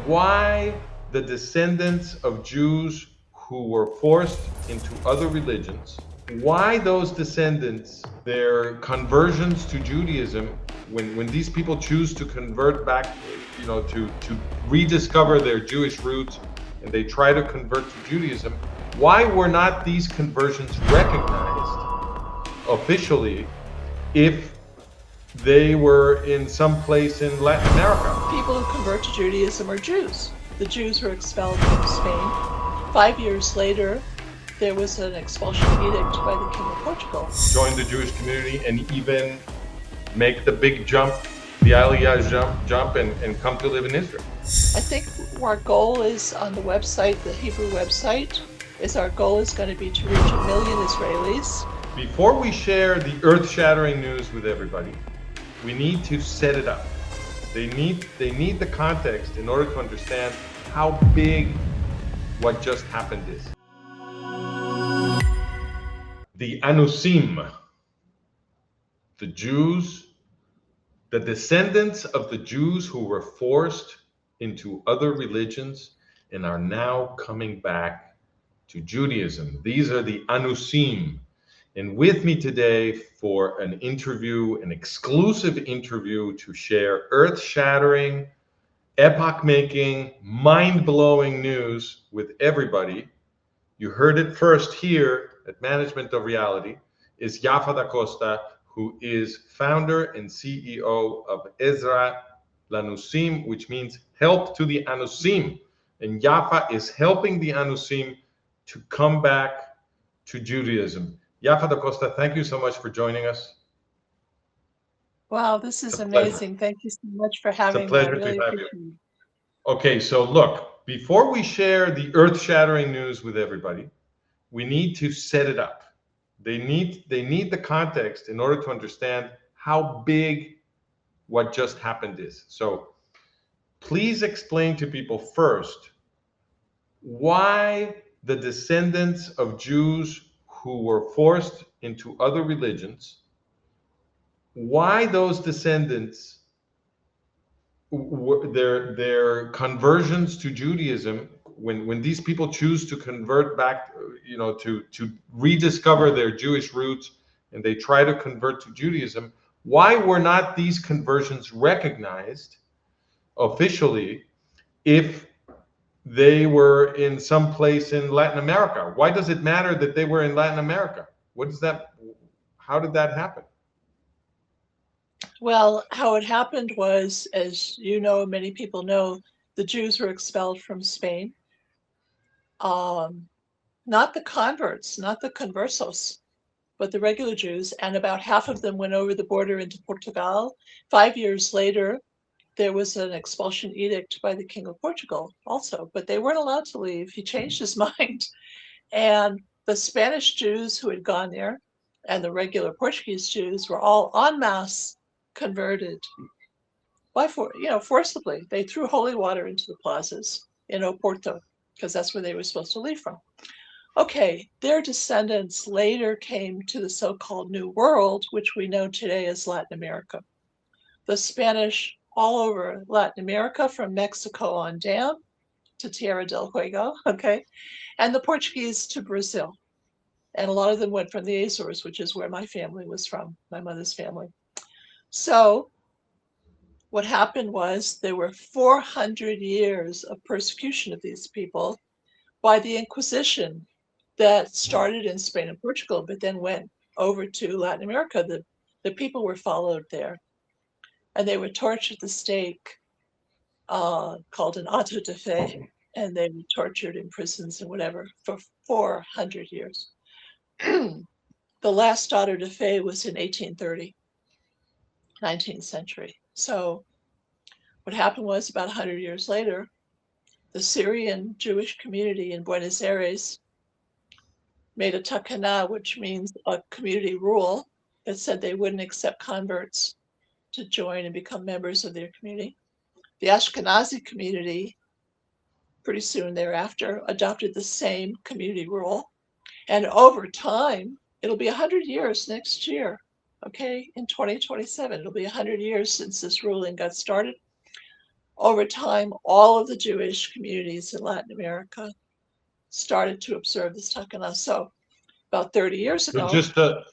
why the descendants of Jews who were forced into other religions, why those descendants, their conversions to Judaism, when these people choose to convert back, to rediscover their Jewish roots, and they try to convert to Judaism, why were not these conversions recognized officially if they were in some place in Latin America? People who convert to Judaism are Jews. The Jews were expelled from Spain. 5 years later, there was an expulsion edict by the King of Portugal. Join the Jewish community and even make the big jump, the Aliyah jump, and come to live in Israel. I think our goal is on the website, the Hebrew website, our goal is going to be to reach 1 million Israelis. Before we share the earth-shattering news with everybody, we need to set it up. They need the context in order to understand how big what just happened is. The Anousim, the Jews, the descendants of the Jews who were forced into other religions and are now coming back to Judaism. These are the Anousim. And with me today for an interview, an exclusive interview to share earth-shattering, epoch-making, mind-blowing news with everybody, you heard it first here at Management of Reality, is Yaffah Batya, who is founder and CEO of Ezra Anousim, which means help to the Anousim. And Yaffah is helping the Anousim to come back to Judaism. Yaffah Batya, thank you so much for joining us. Wow, this is amazing. Thank you so much for having me. I really appreciate it. Okay, so look, before we share the earth-shattering news with everybody, we need to set it up. They need the context in order to understand how big what just happened is. So please explain to people first why the descendants of Jews who were forced into other religions, why those descendants, their conversions to Judaism, when these people choose to convert back, to rediscover their Jewish roots, and they try to convert to Judaism, why were not these conversions recognized officially if they were in some place in Latin America? Why does it matter that they were in Latin America? How did that happen? Well, how it happened was, as you know, many people know, the Jews were expelled from Spain. Not the converts, not the conversos, but the regular Jews, and about half of them went over the border into Portugal. 5 years later, there was an expulsion edict by the King of Portugal also, but they weren't allowed to leave. He changed his mind. And the Spanish Jews who had gone there and the regular Portuguese Jews were all en masse converted forcibly. They threw holy water into the plazas in Oporto because that's where they were supposed to leave from. Okay, their descendants later came to the so-called New World, which we know today as Latin America. The Spanish all over Latin America, from Mexico on down to Tierra del Fuego, okay, and the Portuguese to Brazil. And a lot of them went from the Azores, which is where my family was from, my mother's family. So what happened was there were 400 years of persecution of these people by the Inquisition that started in Spain and Portugal, but then went over to Latin America. The people were followed there, and they were tortured at the stake, called an auto de fe, and they were tortured in prisons and whatever for 400 years. The last auto de fe was in 1830, 19th century. So what happened was, about 100 years later, the Syrian Jewish community in Buenos Aires made a takana, which means a community rule, that said they wouldn't accept converts to join and become members of their community. The Ashkenazi community, pretty soon thereafter, adopted the same community rule. And over time, it'll be 100 years next year, okay? In 2027, it'll be 100 years since this ruling got started. over time, all of the Jewish communities in Latin America started to observe this takana. So about 30 years So ago.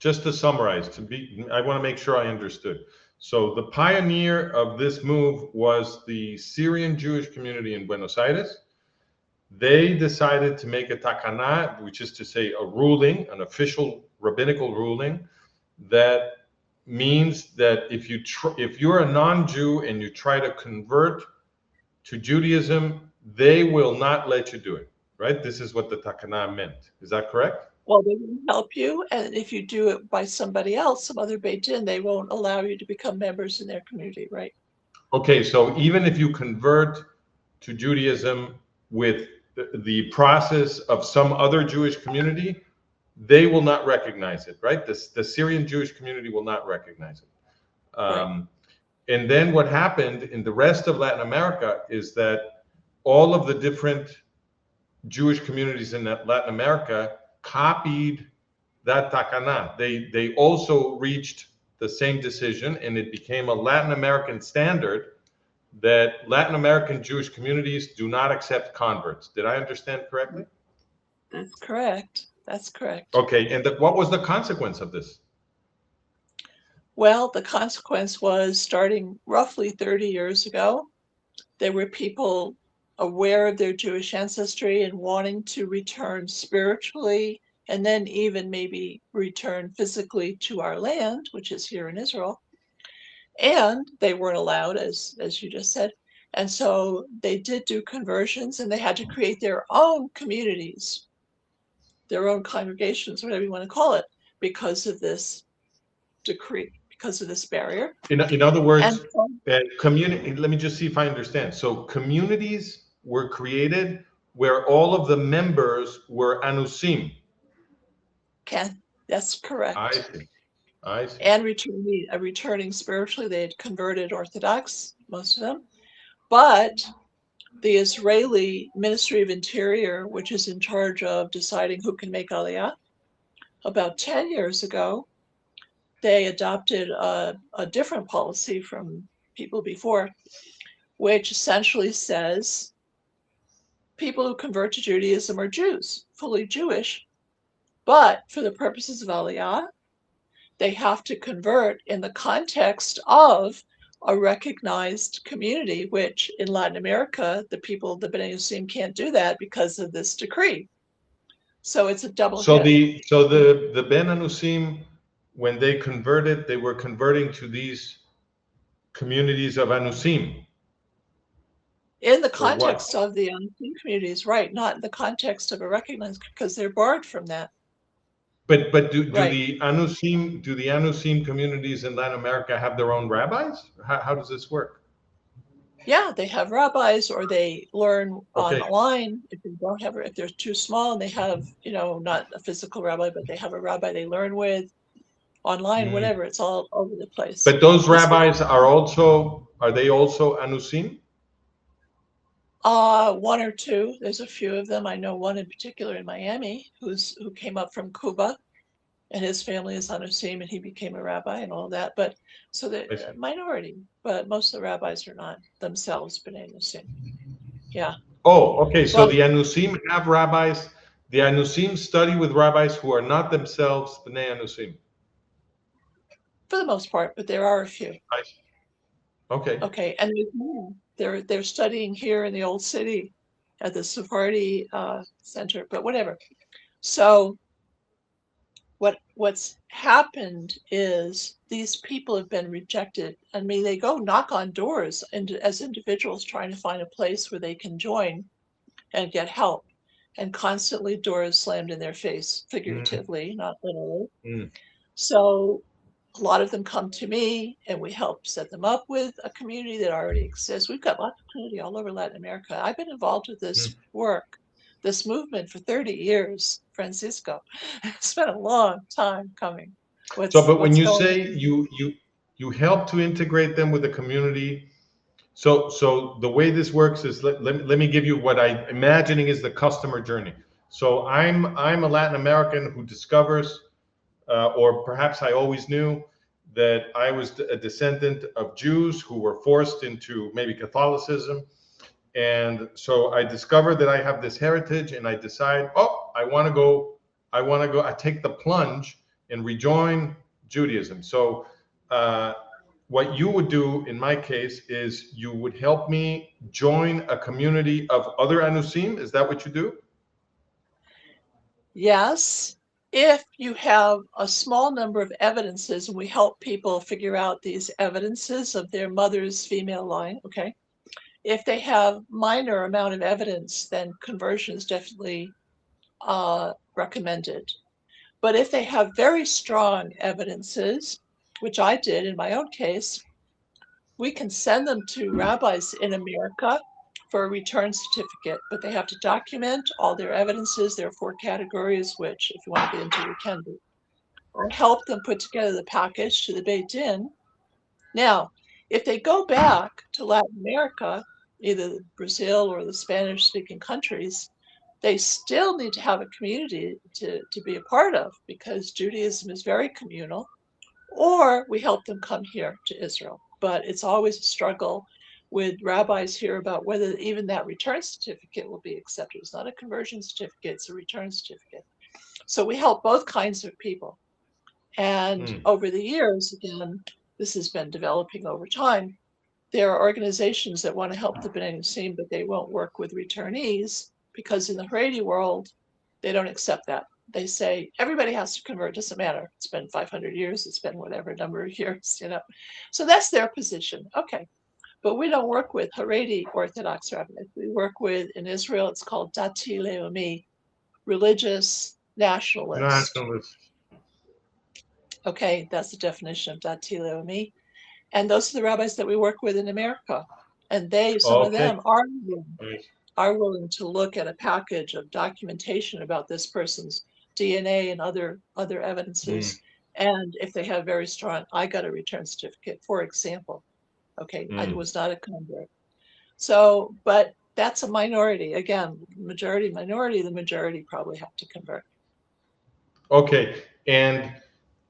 just to summarize, I want to make sure I understood. So the pioneer of this move was the Syrian Jewish community in Buenos Aires. They decided to make a takana, which is to say a ruling, an official rabbinical ruling, that means that if you're a non-Jew and you try to convert to Judaism, they will not let you do it, right? This is what the takana meant. Is that correct? Well, they will help you, and if you do it by somebody else, some other Beit Din, they won't allow you to become members in their community, right? Okay, so even if you convert to Judaism with the process of some other Jewish community, they will not recognize it, right? The Syrian Jewish community will not recognize it. Right. And then what happened in the rest of Latin America is that all of the different Jewish communities in Latin America copied that takana. They also reached the same decision, and it became a Latin American standard that Latin American Jewish communities do not accept converts. Did I understand correctly? That's correct. That's correct. Okay, and what was the consequence of this? Well, the consequence was starting roughly 30 years ago, there were people aware of their Jewish ancestry and wanting to return spiritually, and then even maybe return physically to our land, which is here in Israel. And they weren't allowed, as you just said. And so they did do conversions, and they had to create their own communities, their own congregations, whatever you want to call it, because of this decree, because of this barrier. In other words, And community. Let me just see if I understand. So communities were created where all of the members were Anousim. that's correct. I see. I see. And returning spiritually. They had converted Orthodox, most of them. But the Israeli Ministry of Interior, which is in charge of deciding who can make Aliyah, about 10 years ago, they adopted a different policy from people before, which essentially says people who convert to Judaism are Jews, fully Jewish, but for the purposes of Aliyah, they have to convert in the context of a recognized community, which in Latin America, the B'nai Anousim can't do that because of this decree. So it's a double So hit. the Ben Anousim, when they converted, they were converting to these communities of Anousim. In the Or what? context of the Anousim communities, right, not in the context of a recognized, because they're barred from that. But do Right. the Anousim communities in Latin America have their own rabbis? How does this work? Yeah, they have rabbis, or they learn Okay. online. If they're too small and they have, not a physical rabbi, but they have a rabbi they learn with online, whatever. It's all over the place. But those rabbis are they also Anousim? One or two. There's a few of them. I know one in particular in Miami who came up from Cuba, and his family is Anousim, and he became a rabbi and all that. But so the minority, but most of the rabbis are not themselves B'nai Anousim. Yeah. Oh, okay. So Well, the Anousim have rabbis. The Anousim study with rabbis who are not themselves B'nai Anousim. for the most part, but there are a few. I see. Okay. Okay, and they're studying here in the old city at the Sephardi Center, but whatever. So what's happened is these people have been rejected. I mean, they go knock on doors and as individuals trying to find a place where they can join and get help, and constantly doors slammed in their face, figuratively, not literally. So a lot of them come to me, and we help set them up with a community that already exists. We've got lots of community all over Latin America. I've been involved with this work, this movement for 30 years, Francisco. It's been a long time coming. But when you going say on? you help to integrate them with the community, so the way this works is let me give you what I'm imagining is the customer journey. So I'm a Latin American who discovers, or perhaps I always knew, that I was a descendant of Jews who were forced into maybe Catholicism. And so I discovered that I have this heritage, and I decide, oh, I want to go, I take the plunge and rejoin Judaism. So what you would do in my case is you would help me join a community of other Anousim. Is that what you do? Yes, if you have a small number of evidences, and we help people figure out these evidences of their mother's female line, okay? If they have minor amount of evidence, then conversion is definitely recommended. But if they have very strong evidences, which I did in my own case, we can send them to rabbis in America for a return certificate, but they have to document all their evidences. There are 4 categories, which if you want to get into, we can do. Or help them put together the package to the Beit Din. Now, if they go back to Latin America, either Brazil or the Spanish-speaking countries, they still need to have a community to be a part of, because Judaism is very communal, or we help them come here to Israel. But it's always a struggle with rabbis here about whether even that return certificate will be accepted. It's not a conversion certificate, it's a return certificate. So we help both kinds of people. And over the years, again, this has been developing over time. There are organizations that want to help the B'nai Nussim, but they won't work with returnees, because in the Haredi world, they don't accept that. They say everybody has to convert. It doesn't matter. It's been 500 years. It's been whatever number of years, you know. So that's their position. Okay. But we don't work with Haredi Orthodox rabbis. We work with, in Israel, it's called Dati Leumi, religious nationalist. Nationalist. Okay, that's the definition of Dati Leumi. And those are the rabbis that we work with in America. And some of them are willing to look at a package of documentation about this person's DNA and other evidences. And if they have very strong, I got a return certificate, for example. Okay, I was not a convert. So, but that's a minority. Again, majority, minority, the majority probably have to convert. Okay, and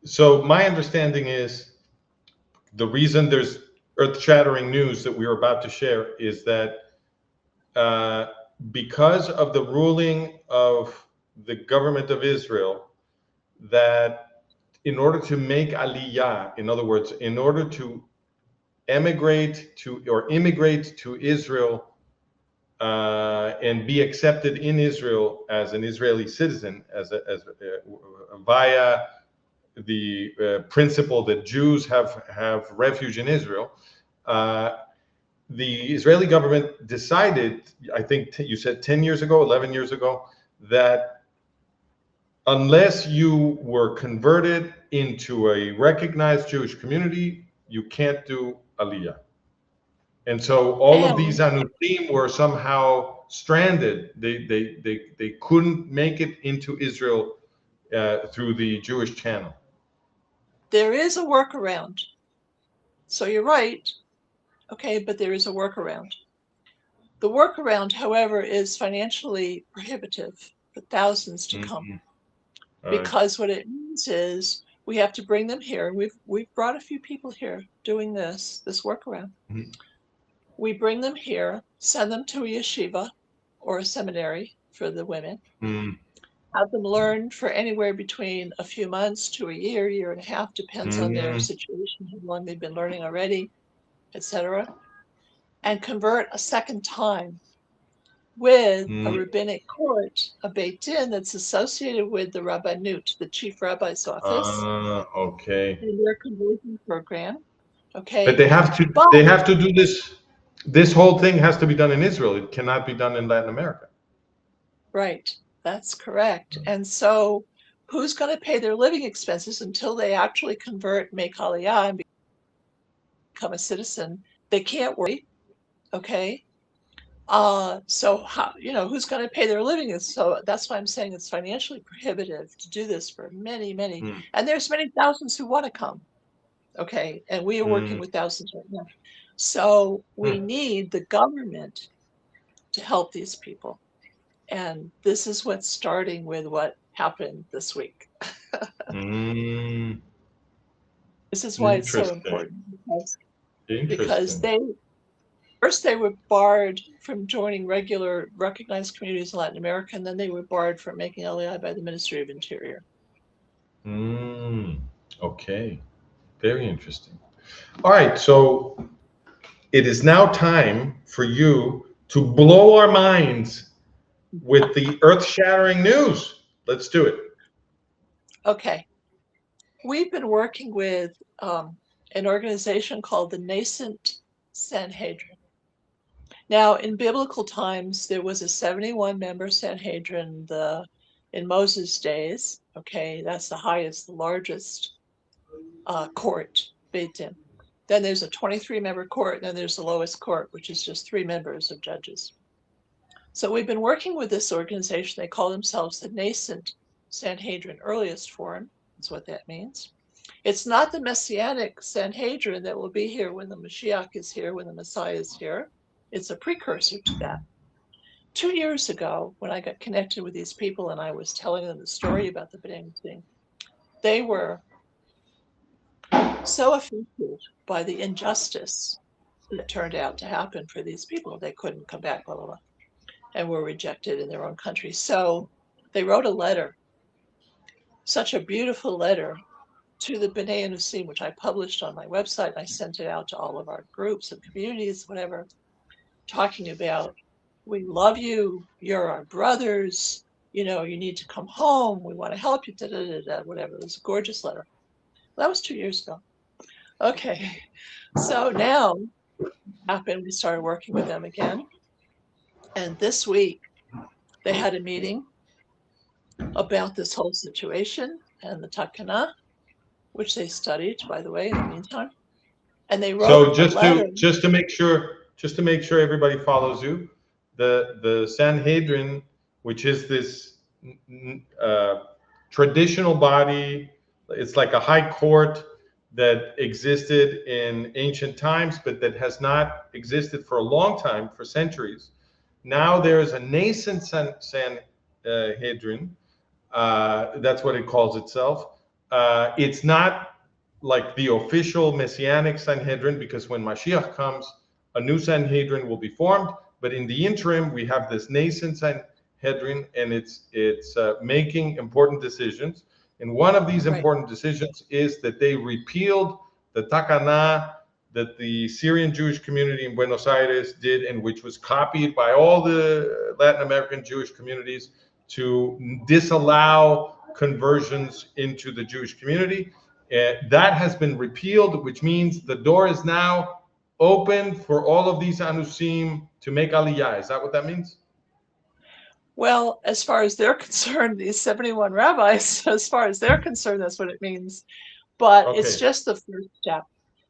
so my understanding is the reason there's earth-shattering news that we are about to share is that because of the ruling of the government of Israel, that in order to make aliyah, in other words, in order to immigrate to Israel and be accepted in Israel as an Israeli citizen, via the principle that Jews have refuge in Israel, the Israeli government decided, I think you said 10 years ago, 11 years ago, that unless you were converted into a recognized Jewish community, you can't do Aliyah. And so all of these Anousim were somehow stranded. They couldn't make it into Israel through the Jewish channel. There is a workaround. So you're right. Okay, but there is a workaround. The workaround, however, is financially prohibitive for thousands to come. Because what it means is we have to bring them here. We've brought a few people here doing this workaround. We bring them here, send them to a yeshiva or a seminary for the women, have them learn for anywhere between a few months to a year and a half, depends on their situation, how long they've been learning already, etc., and convert a second time with a rabbinic court, a Beit Din that's associated with the Rabbanut, the chief rabbi's office. Okay. In their conversion program. Okay. But they have to do this. This whole thing has to be done in Israel. It cannot be done in Latin America. Right. That's correct. And so who's going to pay their living expenses until they actually convert, make Aliyah, and become a citizen? They can't worry. Okay. So how, who's going to pay their living? So that's why I'm saying it's financially prohibitive to do this for many, and there's many thousands who want to come. Okay. And we are working with thousands right now. So we need the government to help these people. And this is what's starting with what happened this week. This is why it's so Interesting. important, because Interesting. they were barred from joining regular recognized communities in Latin America, and then they were barred from making LEI by the Ministry of Interior. Okay. Very interesting. All right. So it is now time for you to blow our minds with the earth-shattering news. Let's do it. Okay. We've been working with an organization called the Nascent Sanhedrin. Now, in biblical times, there was a 71-member Sanhedrin in Moses' days. Okay, that's the highest, the largest court, Beit Din. Then there's a 23-member court, and then there's the lowest court, which is just 3 members of judges. So we've been working with this organization. They call themselves the Nascent Sanhedrin, earliest form. That's what that means. It's not the Messianic Sanhedrin that will be here when the Mashiach is here, when the Messiah is here. It's a precursor to that. 2 years ago, when I got connected with these people and I was telling them the story about the B'nai thing, they were so affected by the injustice that turned out to happen for these people. They couldn't come back, blah, blah, blah, and were rejected in their own country. So they wrote a letter, such a beautiful letter, to the B'nai Anousim, which I published on my website. I sent it out to all of our groups and communities, whatever, talking about, we love you, you're our brothers, you need to come home, we want to help you, whatever. It was a gorgeous letter. That was 2 years ago. Okay, so now happened, we started working with them again. And this week, they had a meeting about this whole situation and the Takana, which they studied, by the way, in the meantime. And they wrote So a letter. just to make sure everybody follows you, the Sanhedrin, which is this traditional body, it's like a high court that existed in ancient times, but that has not existed for a long time, for centuries. Now there's a nascent Sanhedrin. That's what it calls itself. It's not like the official Messianic Sanhedrin, because when Mashiach comes, a new Sanhedrin will be formed. But in the interim, we have this nascent Sanhedrin, and it's making important decisions. And one of these important decisions is that they repealed the Takana that the Syrian Jewish community in Buenos Aires did, and which was copied by all the Latin American Jewish communities, to disallow conversions into the Jewish community. That has been repealed, which means the door is now open for all of these Anousim to make Aliyah. Is that what that means? Well, as far as they're concerned, these 71 rabbis, as far as they're concerned, that's what it means. But it's just the first step,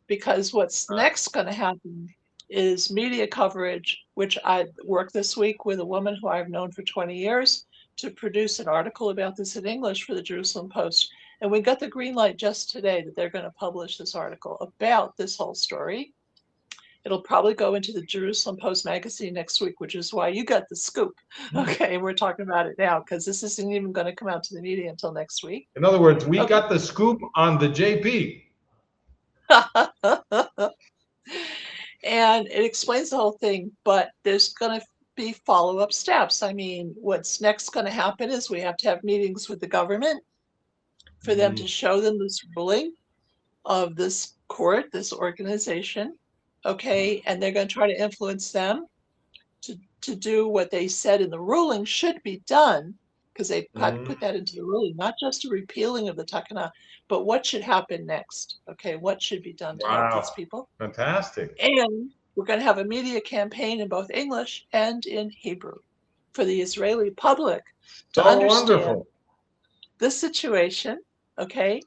because what's next going to happen is media coverage, which I worked this week with a woman who I've known for 20 years to produce an article about this in English for the Jerusalem Post. And we got the green light just today that they're going to publish this article about this whole story. It'll probably go into the Jerusalem Post magazine next week, which is why you got the scoop. Okay, we're talking about it now because this isn't even going to come out to the media until next week. In other words, we got the scoop on the JP. And it explains the whole thing, but there's going to be follow-up steps. I mean, what's next going to happen is we have to have meetings with the government for them to show them this ruling of this court, this organization. Okay, and they're going to try to influence them to do what they said in the ruling should be done, because they put that into the ruling, not just a repealing of the Takana, but what should happen next. Okay, what should be done to help these people. Fantastic. And we're going to have a media campaign in both English and in Hebrew for the Israeli public to understand the situation, okay,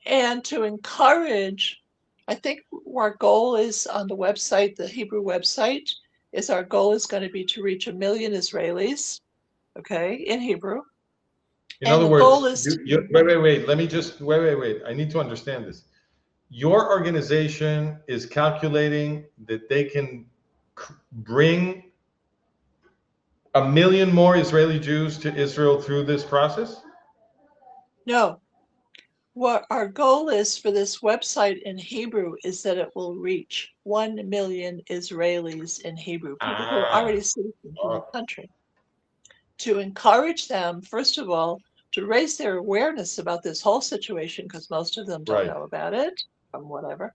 and to encourage. I think our goal is on the website, the Hebrew website, is our goal is going to be to reach 1 million Israelis, okay, in Hebrew. In other words, wait. Let me just, wait. I need to understand this. Your organization is calculating that they can bring 1 million more Israeli Jews to Israel through this process? No. what our goal is for this website in Hebrew is that it will reach 1 million Israelis in Hebrew, people who are already citizens in the country, to encourage them, first of all, to raise their awareness about this whole situation, because most of them don't know about it from whatever.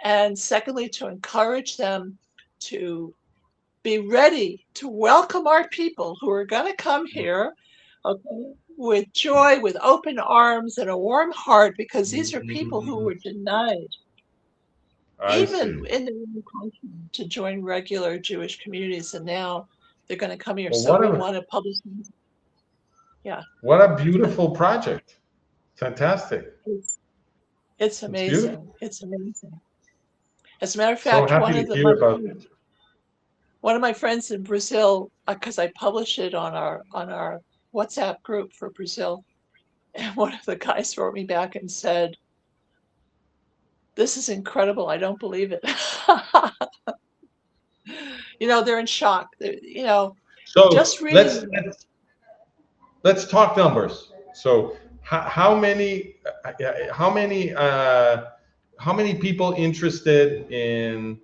And secondly, to encourage them to be ready to welcome our people who are going to come here, okay, with joy, with open arms and a warm heart, because these are people who were denied, even in their own country, to join regular Jewish communities, and now they're going to come here. Well, So we want to publish. Yeah. What a beautiful project. Fantastic. It's amazing. It's amazing. As a matter of So fact, happy to hear about it. One of my friends in Brazil, because I publish it on our WhatsApp group for Brazil, and one of the guys wrote me back and said, "This is incredible. I don't believe it." You know, they're in shock. You know, so just reading. Let's talk numbers. So how many people interested in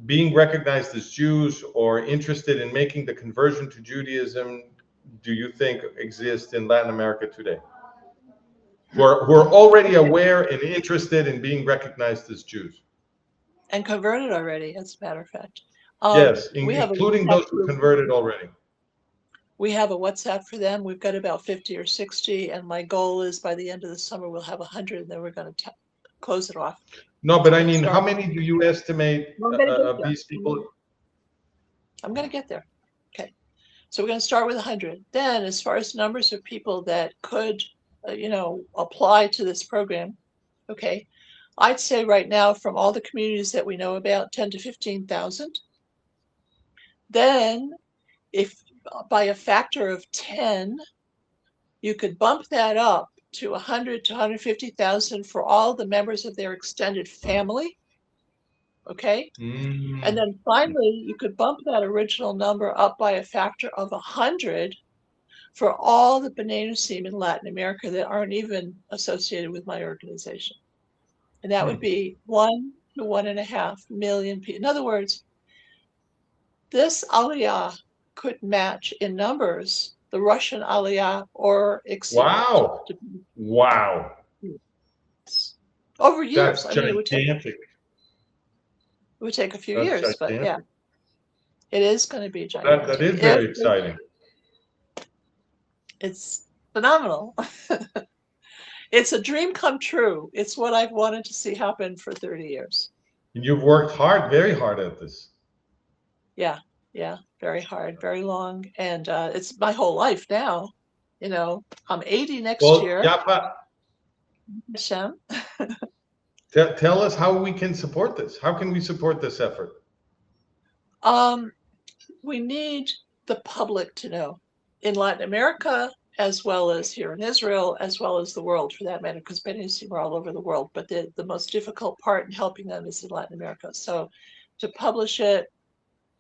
being recognized as Jews or interested in making the conversion to Judaism do you think exist in Latin America today? Who are already aware and interested in being recognized as Jews? And converted already, as a matter of fact. Yes, we have including those who converted already. We have a WhatsApp for them. We've got about 50 or 60, and my goal is by the end of the summer we'll have 100, and then we're going to close it off. No, but I mean, how many do you estimate of these people? I'm going to get there. Okay. So we're going to start with 100. Then, as far as numbers of people that could, apply to this program, okay, I'd say right now from all the communities that we know about, 10 to 15,000. Then, if by a factor of 10, you could bump that up to 100 to 150,000 for all the members of their extended family. Okay. And then finally, you could bump that original number up by a factor of 100 for all the Anousim in Latin America that aren't even associated with my organization. And that would be 1 to 1.5 million people. In other words, this aliyah could match in numbers the Russian aliyah or exceed. Wow. Over years. That's gigantic. It would take a few years, but yeah, it is going to be gigantic. That is very exciting. It's phenomenal. It's a dream come true. It's what I've wanted to see happen for 30 years. And you've worked hard, very hard at this. Yeah, very hard, very long. And it's my whole life now. You know, I'm 80 next year. Yaffah, tell us how we can support this. How can we support this effort? We need the public to know in Latin America, as well as here in Israel, as well as the world for that matter, because Anousim are all over the world. But the most difficult part in helping them is in Latin America. So to publish it,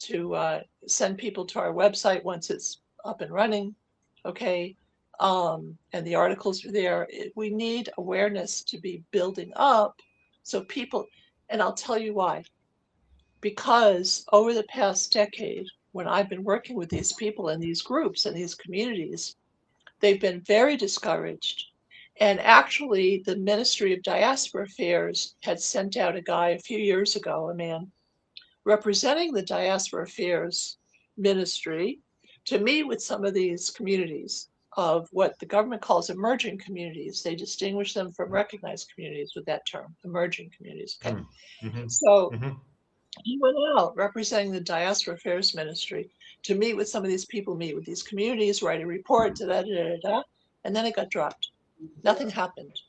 to send people to our website once it's up and running, okay, and the articles are there. We need awareness to be building up so people, and I'll tell you why. Because over the past decade, when I've been working with these people and these groups and these communities, they've been very discouraged. And actually, the Ministry of Diaspora Affairs had sent out a guy a few years ago, a man, representing the Diaspora Affairs Ministry to meet with some of these communities of what the government calls emerging communities. They distinguish them from recognized communities with that term, emerging communities. Okay. So he went out representing the Diaspora Affairs Ministry to meet with some of these people, meet with these communities, write a report, and then it got dropped. Nothing happened.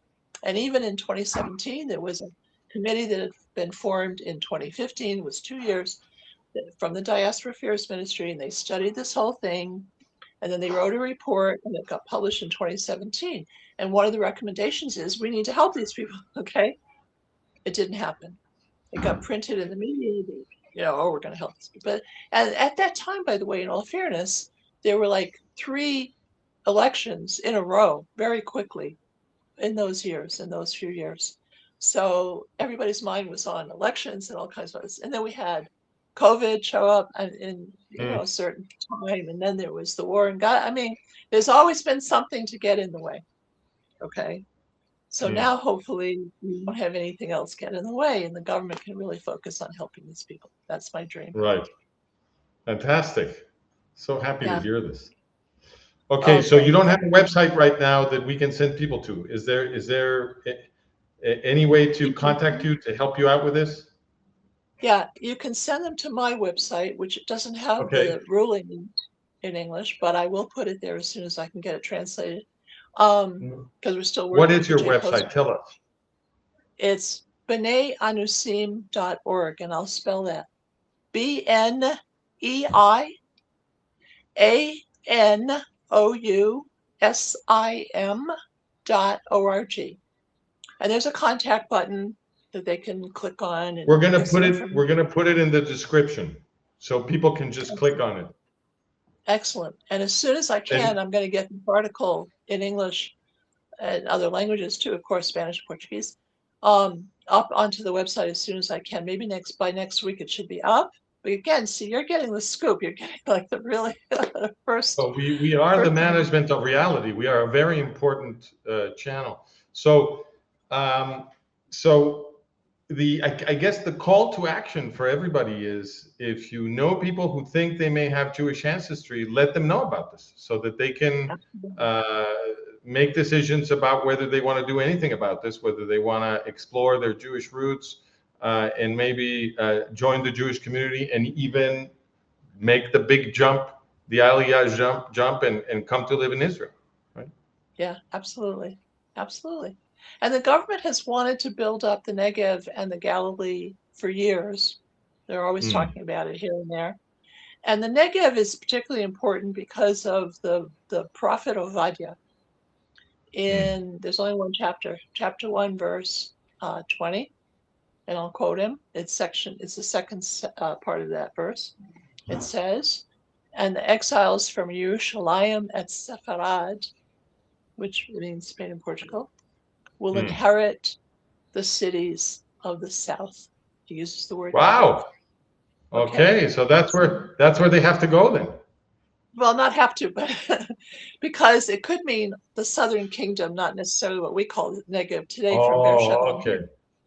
And even in 2017, there was a committee that had been formed in 2015, it was 2 years, from the Diaspora Affairs Ministry, and they studied this whole thing, and then they wrote a report, and it got published in 2017. And one of the recommendations is we need to help these people, okay? It didn't happen. It got printed in the media, we're going to help these people. But at that time, by the way, in all fairness, there were like 3 elections in a row very quickly. in those years, in those few years. So everybody's mind was on elections and all kinds of this. And then we had COVID show up in a certain time, and then there was the war. And God, I mean, there's always been something to get in the way. Okay. So now hopefully we won't have anything else get in the way, and the government can really focus on helping these people. That's my dream. Right. Fantastic. So happy to hear this. Okay, Oh, so you great. don't have a website right now that we can send people to. Is there any way to contact you to help you out with this? Yeah, you can send them to my website, which doesn't have Okay. the ruling in English, but I will put it there as soon as I can get it translated. Because we're still working. What is your website? Tell us. It's bneianousim.org, and I'll spell that. BNEIANOUSIM.org. And there's a contact button that they can click on. And we're gonna put it in the description so people can just click on it. Excellent. And as soon as I can, I'm going to get the article in English and other languages too, of course, Spanish, Portuguese, up onto the website as soon as I can. Maybe by next week it should be up. But again, see, you're getting the scoop. You're getting like the really first. So we are the management of reality. We are a very important channel. So I guess the call to action for everybody is, if you know people who think they may have Jewish ancestry, let them know about this so that they can make decisions about whether they want to do anything about this, whether they want to explore their Jewish roots and maybe join the Jewish community and even make the big jump, the Aliyah jump and come to live in Israel, right? Yeah, absolutely. Absolutely. And the government has wanted to build up the Negev and the Galilee for years. They're always talking about it here and there. And the Negev is particularly important because of the prophet Obadiah. There's only one chapter 1, verse 20, and I'll quote him. It's the second part of that verse. It says, "And the exiles from Yerushalayim et Sepharad," which means Spain and Portugal, "will inherit the cities of the south." He uses the word. Wow. Okay, so that's where they have to go then. Well, not have to, but because it could mean the southern kingdom, not necessarily what we call the Negev today from Beersheba. Okay.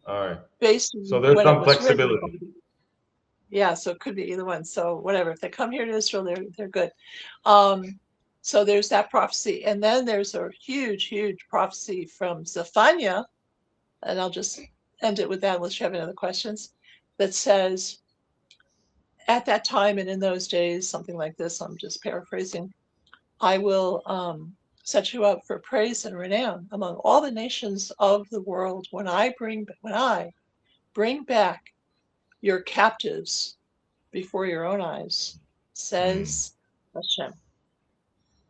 All right. Based so there's some flexibility. Yeah, so it could be either one. So whatever, if they come here to Israel, they're good. So there's that prophecy, and then there's a huge, huge prophecy from Zephaniah, and I'll just end it with that unless you have any other questions. That says, at that time and in those days, something like this, I'm just paraphrasing, "I will set you up for praise and renown among all the nations of the world when I bring back your captives before your own eyes, says Hashem."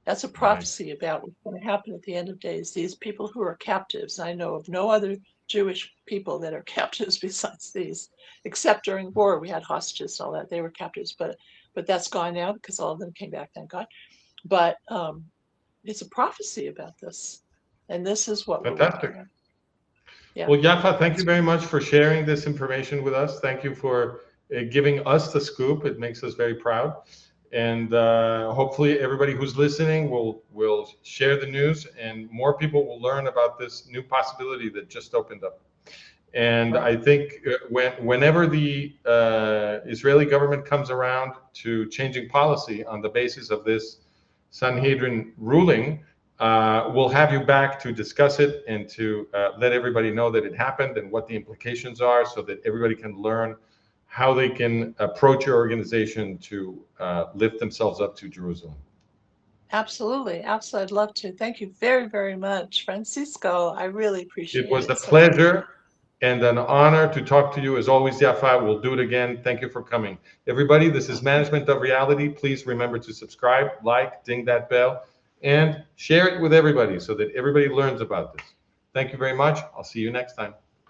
That's a prophecy about what's going to happen at the end of days. These people who are captives, I know of no other Jewish people that are captives besides these, except during war, we had hostages and all that. They were captives, but that's gone now because all of them came back, thank God. But it's a prophecy about this, and this is what we're working on. Yeah. Well, Yaffah, thank you very much for sharing this information with us. Thank you for giving us the scoop. It makes us very proud. And hopefully everybody who's listening will share the news, and more people will learn about this new possibility that just opened up. And I think whenever the Israeli government comes around to changing policy on the basis of this Sanhedrin ruling, we'll have you back to discuss it and to let everybody know that it happened and what the implications are, so that everybody can learn how they can approach your organization to lift themselves up to Jerusalem. Absolutely. Absolutely. I'd love to. Thank you very, very much, Francisco. I really appreciate it. It was a pleasure and an honor to talk to you. As always, Yaffah, we'll do it again. Thank you for coming. Everybody, this is Management of Reality. Please remember to subscribe, like, ding that bell, and share it with everybody so that everybody learns about this. Thank you very much. I'll see you next time.